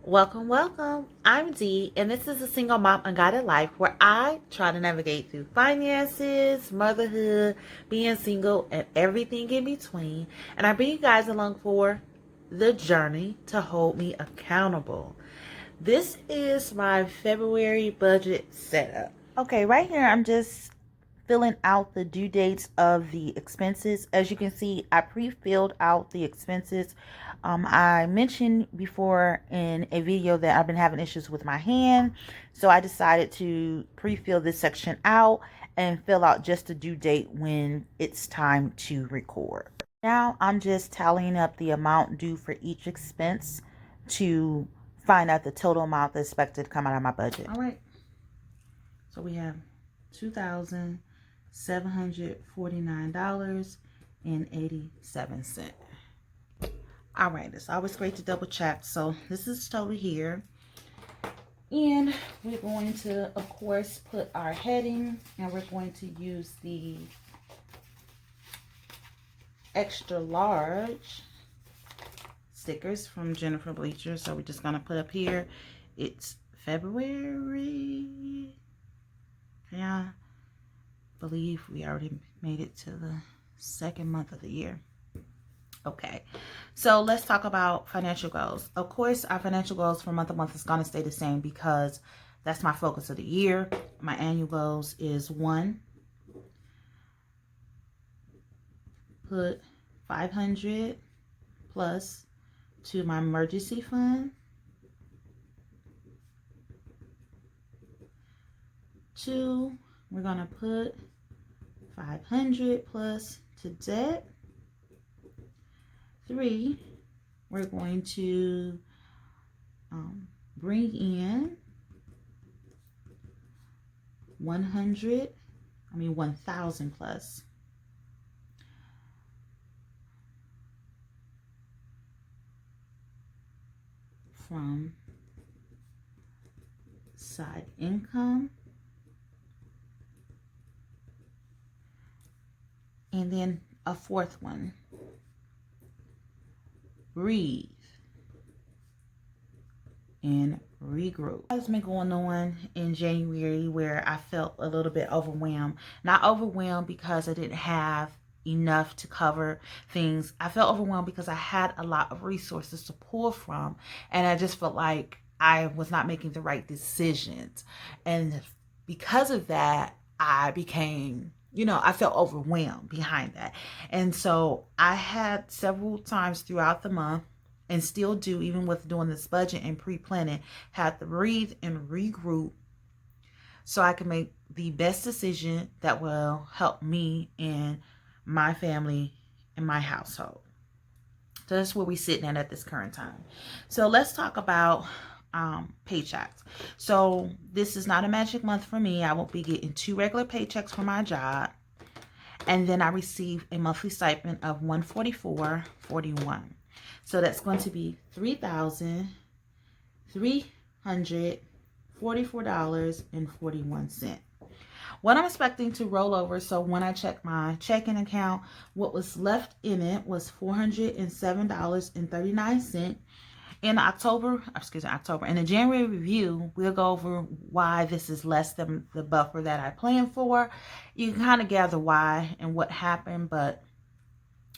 Welcome, welcome. I'm Dee, and this is a single mom unguided life where I try to navigate through finances, motherhood, being single, and everything in between. And I bring you guys along for the journey to hold me accountable. This is my February budget setup. Okay, right here I'm just filling out the due dates of the expenses. As you can see, I pre-filled out the expenses. I mentioned before in a video that I've been having issues with my hand, so I decided to pre-fill this section out and fill out just the due date when it's time to record. Now I'm just tallying up the amount due for each expense to find out the total amount that's expected to come out of my budget. All right, so we have $2,749.87. All right, it's always great to double check. So this is total here. And we're going to, of course, put our heading, and we're going to use the extra large stickers from Jennifer Bleacher. So we're just going to put up here, it's February. Yeah, believe we already made it to the second month of the year. Okay, so let's talk about financial goals. Of course, our financial goals for month to month is going to stay the same because that's my focus of the year. My annual goals is 1, put 500 plus to my emergency fund. 2, we're going to put 500 plus to debt. 3, we're going to bring in 1,000 plus from side income. And then a fourth one, breathe and regroup. What's been going on in January where I felt a little bit overwhelmed? Not overwhelmed because I didn't have enough to cover things. I felt overwhelmed because I had a lot of resources to pull from, and I just felt like I was not making the right decisions. And because of that, I became, I felt overwhelmed behind that. And so I had several times throughout the month, and still do, even with doing this budget and pre-planning, have to breathe and regroup so I can make the best decision that will help me and my family and my household. So that's where we're sitting at this current time. So let's talk about paychecks. So this is not a magic month for me. I won't be getting 2 regular paychecks from my job. And then I receive a monthly stipend of $144.41. So that's going to be $3,344.41. What I'm expecting to roll over, so when I check my checking account, what was left in it was $407.39. In October, in the January review, we'll go over why this is less than the buffer that I planned for. You can kind of gather why and what happened, but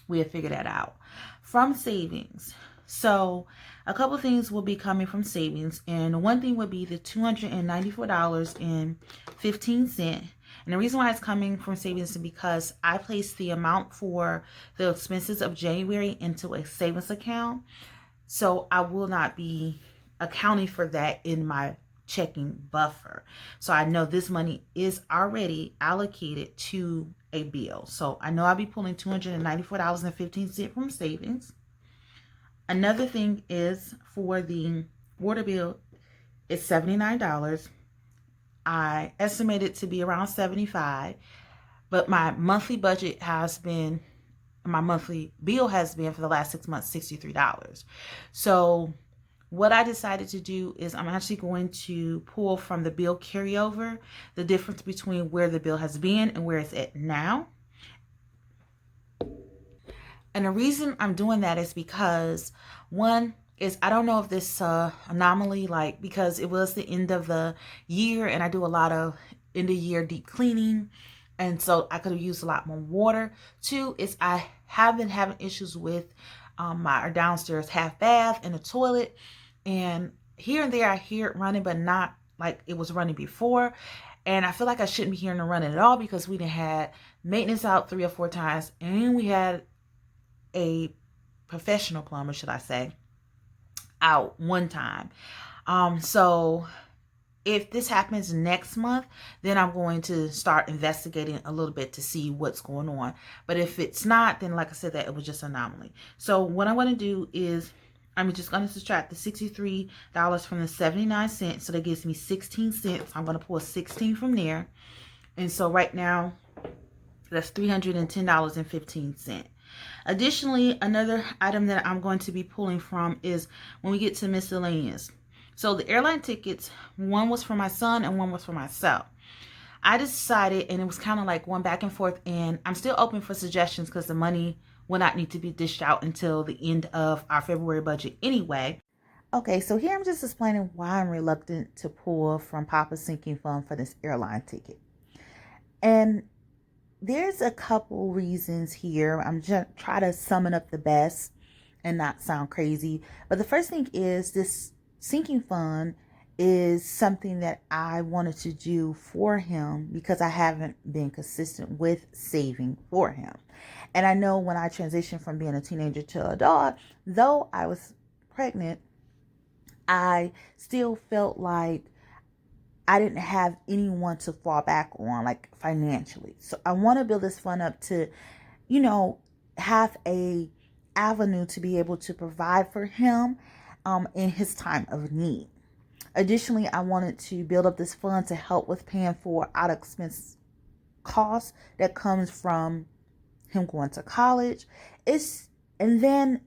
we'll figure that out. From savings. So a couple things will be coming from savings, and one thing would be the $294.15. And the reason why it's coming from savings is because I placed the amount for the expenses of January into a savings account. So I will not be accounting for that in my checking buffer. So I know this money is already allocated to a bill. So I know I'll be pulling $294.15 from savings. Another thing is for the water bill, it's $79. I estimate it to be around $75, but my monthly budget has been, my monthly bill has been for the last 6 months, $63. So what I decided to do is I'm actually going to pull from the bill carryover the difference between where the bill has been and where it's at now. And the reason I'm doing that is because, one, is I don't know if this anomaly, like, because it was the end of the year and I do a lot of end of year deep cleaning, and so I could have used a lot more water. Two is I have been having issues with my downstairs half bath and the toilet, and here and there I hear it running, but not like it was running before. And I feel like I shouldn't be hearing it running at all, because we done had maintenance out 3 or 4 times, and we had a professional plumber, should I say, out one time. So if this happens next month, then I'm going to start investigating a little bit to see what's going on. But if it's not, then like I said, that it was just an anomaly. So what I'm going to do is I'm just going to subtract the $63 from the 79 cents. So that gives me 16 cents. I'm going to pull 16 from there. And so right now, that's $310.15. Additionally, another item that I'm going to be pulling from is when we get to miscellaneous. So the airline tickets, one was for my son and one was for myself. I decided, and it was kind of like going back and forth, and I'm still open for suggestions because the money will not need to be dished out until the end of our February budget anyway. Okay, so here I'm just explaining why I'm reluctant to pull from Papa's sinking fund for this airline ticket. And there's a couple reasons here. I'm just trying to sum it up the best and not sound crazy. But the first thing is, this sinking fund is something that I wanted to do for him because I haven't been consistent with saving for him. And I know when I transitioned from being a teenager to adult, though I was pregnant, I still felt like I didn't have anyone to fall back on, like financially. So I want to build this fund up to, have a avenue to be able to provide for him in his time of need. Additionally, I wanted to build up this fund to help with paying for out of expense costs that comes from him going to college. And then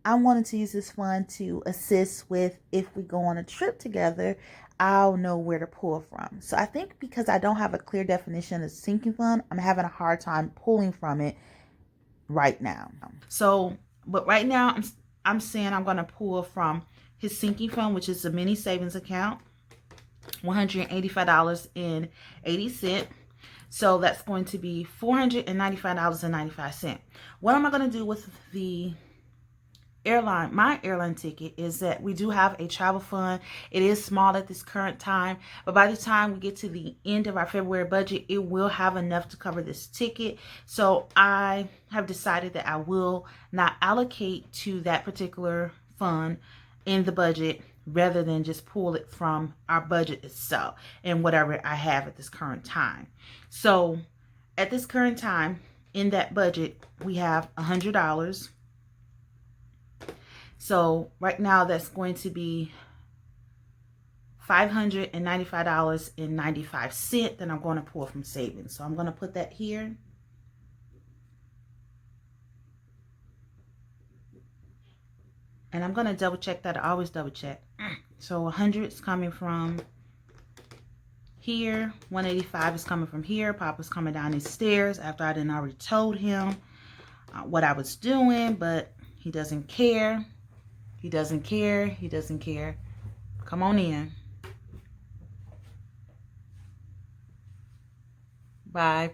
I wanted to use this fund to assist with, if we go on a trip together, I'll know where to pull from. So I think because I don't have a clear definition of sinking fund, I'm having a hard time pulling from it right now. So, but right now I'm saying I'm going to pull from his sinking fund, which is a mini savings account, $185.80. So that's going to be $495.95. What am I going to do with my airline ticket is that we do have a travel fund. It is small at this current time, but by the time we get to the end of our February budget, it will have enough to cover this ticket. So I have decided that I will not allocate to that particular fund in the budget, rather than just pull it from our budget itself and whatever I have at this current time. So at this current time, in that budget, we have $100. So right now that's going to be $595.95 that I'm going to pull from savings. So I'm going to put that here. And I'm going to double check that. I always double check. So 100 is coming from here. 185 is coming from here. Papa's coming down these stairs after I didn't already told him what I was doing, but he doesn't care. He doesn't care. He doesn't care. Come on in. Bye.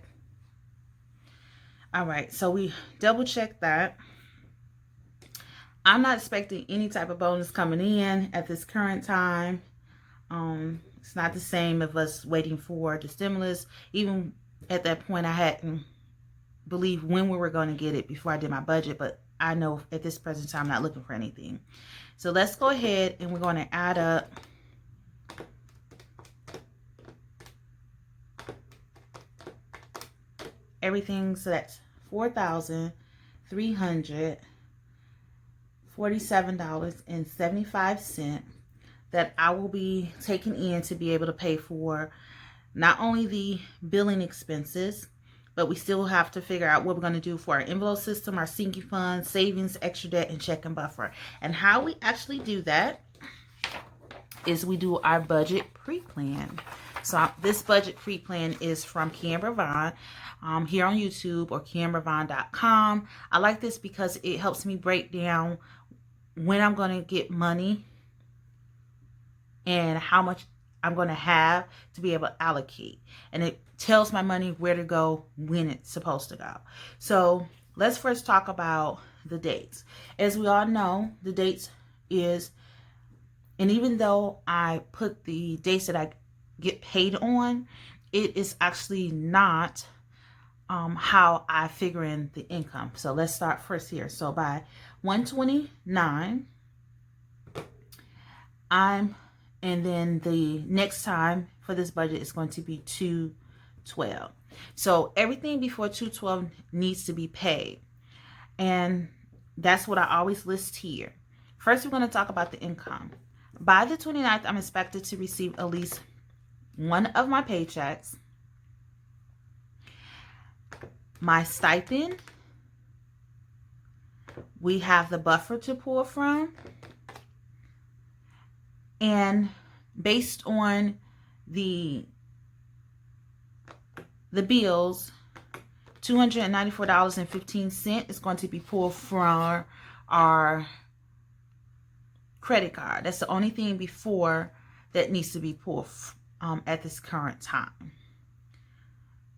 All right. So we double checked that. I'm not expecting any type of bonus coming in at this current time. It's not the same of us waiting for the stimulus. Even at that point, I hadn't believed when we were going to get it before I did my budget, but I know at this present time I'm not looking for anything. So let's go ahead and we're going to add up everything. So that's $4,347.75 that I will be taking in to be able to pay for not only the billing expenses, but we still have to figure out what we're going to do for our envelope system, our sinking fund, savings, extra debt, and checking buffer. And how we actually do that is we do our budget pre-plan. So this budget pre-plan is from Kiambra Vaughn here on YouTube, or KiambraVaughn.com. I like this because it helps me break down when I'm going to get money and how much I'm going to have to be able to allocate. And it tells my money where to go when it's supposed to go. So let's first talk about the dates. As we all know, the dates is, and even though I put the dates that I get paid on, it is actually not how I figure in the income. So let's start first here. So by 129, and then the next time for this budget is going to be 212. So everything before 212 needs to be paid. And that's what I always list here. First, we're going to talk about the income. By the 29th, I'm expected to receive at least one of my paychecks, my stipend. We have the buffer to pull from. And based on the bills, $294.15 is going to be pulled from our credit card. That's the only thing before that needs to be pulled at this current time.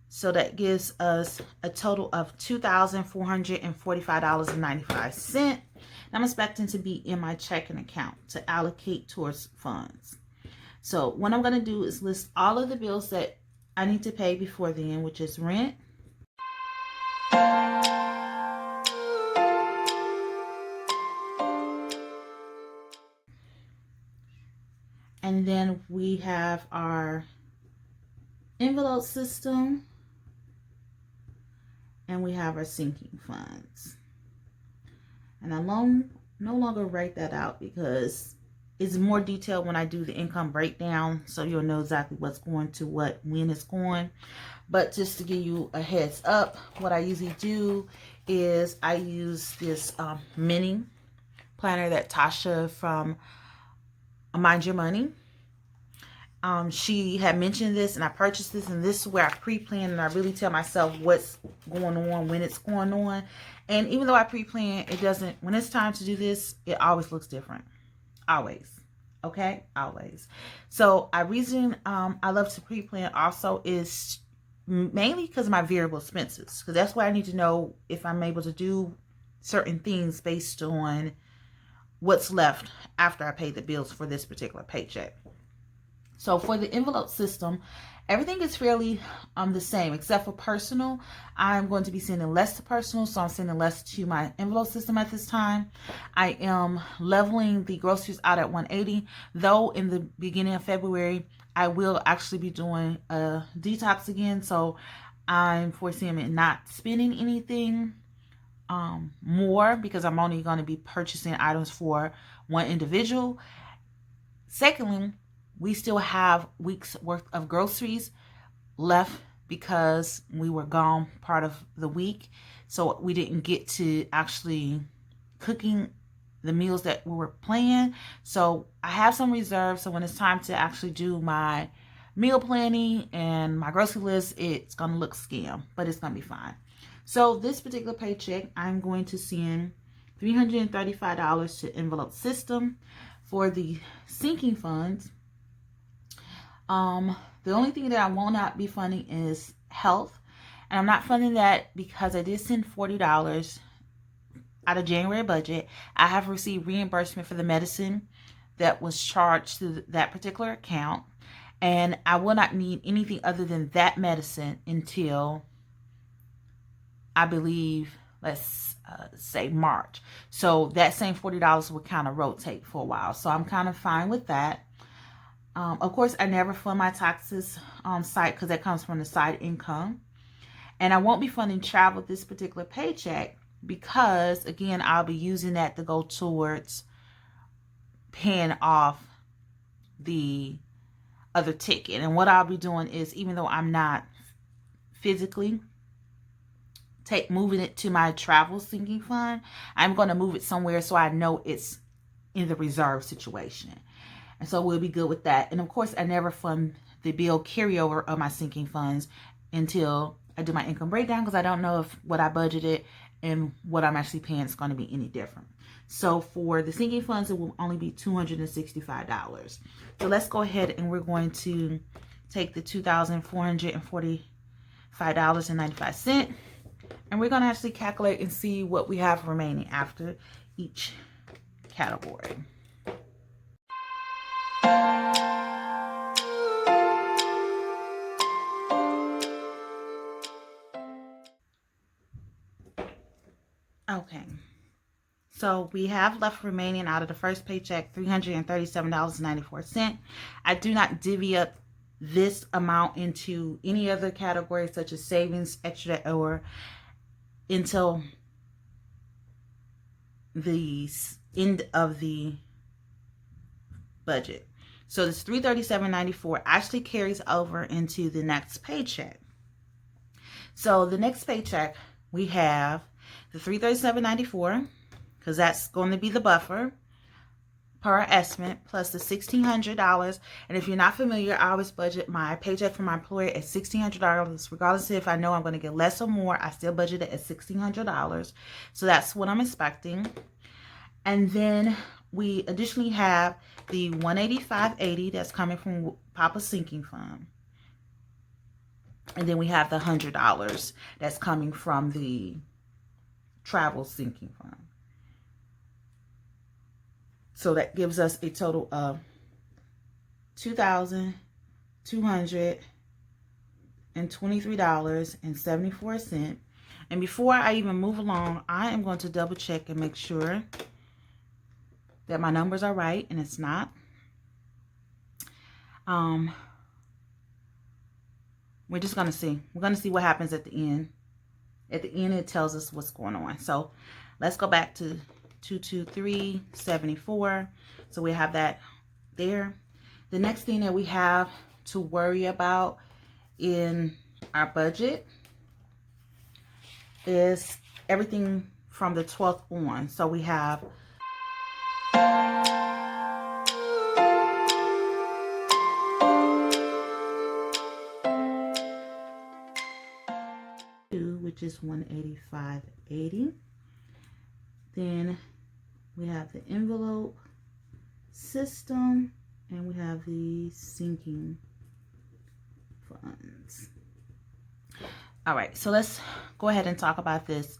So that gives us a total of $2,445.95. I'm expecting to be in my checking account to allocate towards funds. So what I'm going to do is list all of the bills that I need to pay before then, which is rent, and then we have our envelope system, and we have our sinking funds. And I no longer write that out because it's more detailed when I do the income breakdown, so you'll know exactly what's going to what, when it's going. But just to give you a heads up, what I usually do is I use this mini planner that Tasha from Mind Your Money. She had mentioned this, and I purchased this, and this is where I pre-plan and I really tell myself what's going on, when it's going on. And even though I pre-plan, it doesn't, when it's time to do this, it always looks different. Always. Okay? Always. So I love to pre-plan also is mainly because of my variable expenses, because that's why I need to know if I'm able to do certain things based on what's left after I pay the bills for this particular paycheck. So for the envelope system, everything is fairly the same except for personal. I'm going to be sending less to personal, so I'm sending less to my envelope system at this time. I am leveling the groceries out at 180, though in the beginning of February, I will actually be doing a detox again, so I'm foreseeing it not spending anything more because I'm only going to be purchasing items for one individual. Secondly, we still have weeks worth of groceries left because we were gone part of the week. So we didn't get to actually cooking the meals that we were planning. So I have some reserves. So when it's time to actually do my meal planning and my grocery list, it's going to look scam, but it's going to be fine. So this particular paycheck, I'm going to send $335 to envelope system. For the sinking funds, the only thing that I will not be funding is health. And I'm not funding that because I did send $40 out of January budget. I have received reimbursement for the medicine that was charged to that particular account. And I will not need anything other than that medicine until, I believe, let's say March. So that same $40 will kind of rotate for a while. So I'm kind of fine with that. Of course, I never fund my taxes on site because that comes from the side income. And I won't be funding travel this particular paycheck because, again, I'll be using that to go towards paying off the other ticket. And what I'll be doing is, even though I'm not physically moving it to my travel sinking fund, I'm going to move it somewhere so I know it's in the reserve situation. And so we'll be good with that. And of course, I never fund the bill carryover of my sinking funds until I do my income breakdown because I don't know if what I budgeted and what I'm actually paying is going to be any different. So for the sinking funds, it will only be $265. So let's go ahead and we're going to take the $2,445.95, and we're going to actually calculate and see what we have remaining after each category. Okay, so we have left remaining out of the first paycheck $337.94. I do not divvy up this amount into any other categories such as savings, extra, or until the end of the budget. So this $337.94 actually carries over into the next paycheck. So the next paycheck, we have the $337.94, because that's going to be the buffer per our estimate, plus the $1,600. And if you're not familiar, I always budget my paycheck from my employer at $1,600. Regardless of if I know I'm going to get less or more, I still budget it at $1,600. So that's what I'm expecting. And then we additionally have the $185.80 that's coming from Papa's sinking fund. And then we have the $100 that's coming from the travel sinking fund. So that gives us a total of $2,223.74. And before I even move along, I am going to double check and make sure that my numbers are right, and it's not. We're just going to see. We're going to see what happens at the end. At the end, it tells us what's going on. So let's go back to 223.74. So we have that there. The next thing that we have to worry about in our budget is everything from the 12th on. So we have which is $185.80. Then we have the envelope system, and we have the sinking funds. All right, so let's go ahead and talk about this.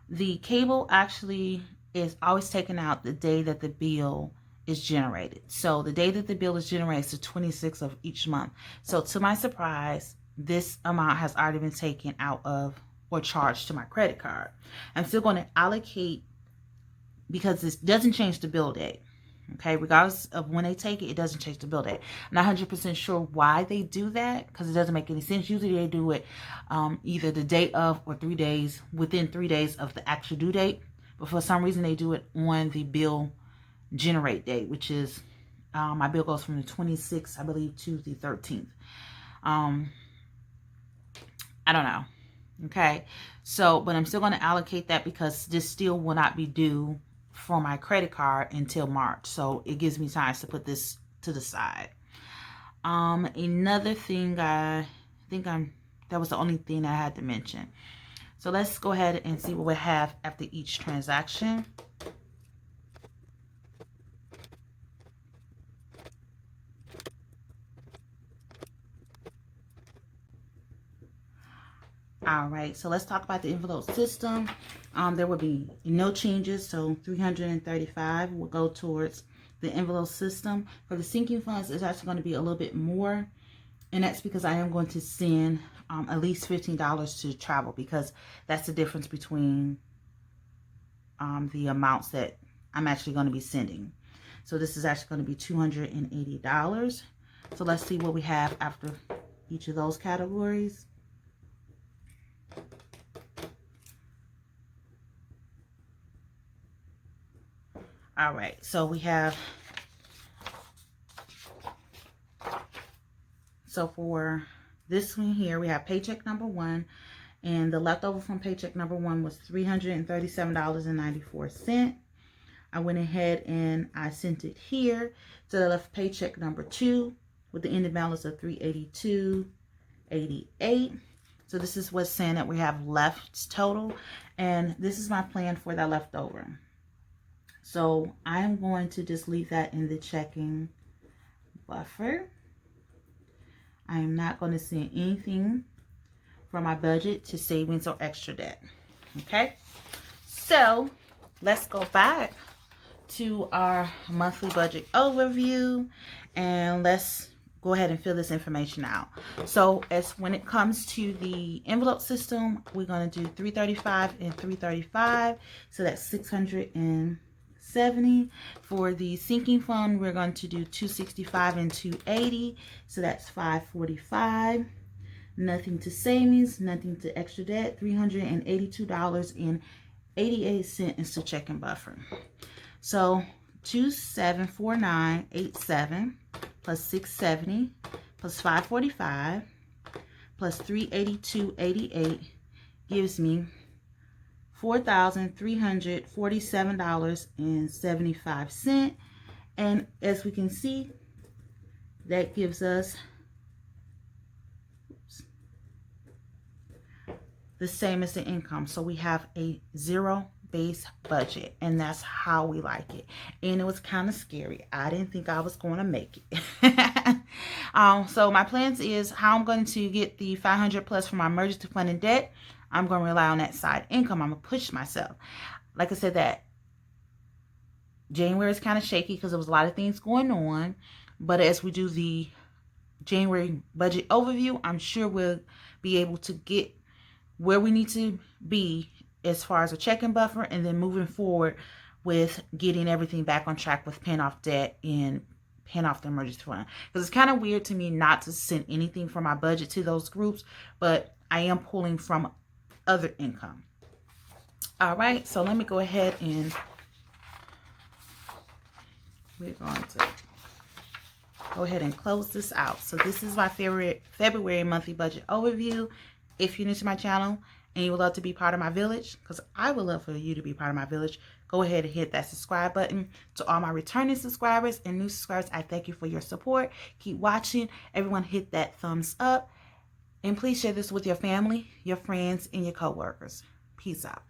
The cable actually is always taken out the day that the bill is generated. So the day that the bill is generated is the 26th of each month. So to my surprise, this amount has already been taken out of or charged to my credit card. I'm still going to allocate, because this doesn't change the bill date. Okay, regardless of when they take it, it doesn't change the bill date. I'm not 100% sure why they do that, because it doesn't make any sense. Usually they do it either the day of or 3 days, within 3 days of the actual due date. But for some reason they do it on the bill generate date, which is, my bill goes from the 26th, I believe, to the 13th. I don't know. Okay, so, but I'm still going to allocate that because this still will not be due for my credit card until March. So it gives me time to put this to the side. Another thing, that was the only thing I had to mention. So let's go ahead and see what we have after each transaction. All right, so let's talk about the envelope system. There will be no changes, so $335 will go towards the envelope system. For the sinking funds, it's actually going to be a little bit more, and that's because I am going to send at least $15 to travel, because that's the difference between the amounts that I'm actually going to be sending. So this is actually going to be $280. So let's see what we have after each of those categories. All right, so we have, so for this one here, we have paycheck number 1, and the leftover from paycheck number 1 was $337.94. I went ahead and I sent it here. So I left paycheck number 2 with the ending balance of $382.88. So this is what's saying that we have left total. And this is my plan for that leftover. So I'm going to just leave that in the checking buffer. I am not going to send anything from my budget to savings or extra debt. Okay, so let's go back to our monthly budget overview and let's go ahead and fill this information out. So as when it comes to the envelope system, we're going to do 335 and 335, so that's 670. For the sinking fund, we're going to do 265 and 280, so that's 545. Nothing to savings, nothing to extra debt, $382.88 is to checking buffer. So 274987 plus 670 plus 545 plus 382.88 gives me $4,347.75. And as we can see, that gives us the same as the income. So we have a zero base budget, and that's how we like it. And it was kind of scary. I didn't think I was going to make it. So my plans is how I'm going to get the 500 plus for my emergency fund and debt. I'm going to rely on that side income. I'm going to push myself. Like I said, that January is kind of shaky because there was a lot of things going on. But as we do the January budget overview, I'm sure we'll be able to get where we need to be as far as a checking buffer, and then moving forward with getting everything back on track with paying off debt and paying off the emergency fund. Because it's kind of weird to me not to send anything from my budget to those groups, but I am pulling from other income. All right, so let me go ahead and we're going to go ahead and close this out. So this is my February monthly budget overview. If you're new to my channel and you would love to be part of my village, because I would love for you to be part of my village, go ahead and hit that subscribe button. To all my returning subscribers and new subscribers, I thank you for your support. Keep watching. Everyone hit that thumbs up. And please share this with your family, your friends, and your coworkers. Peace out.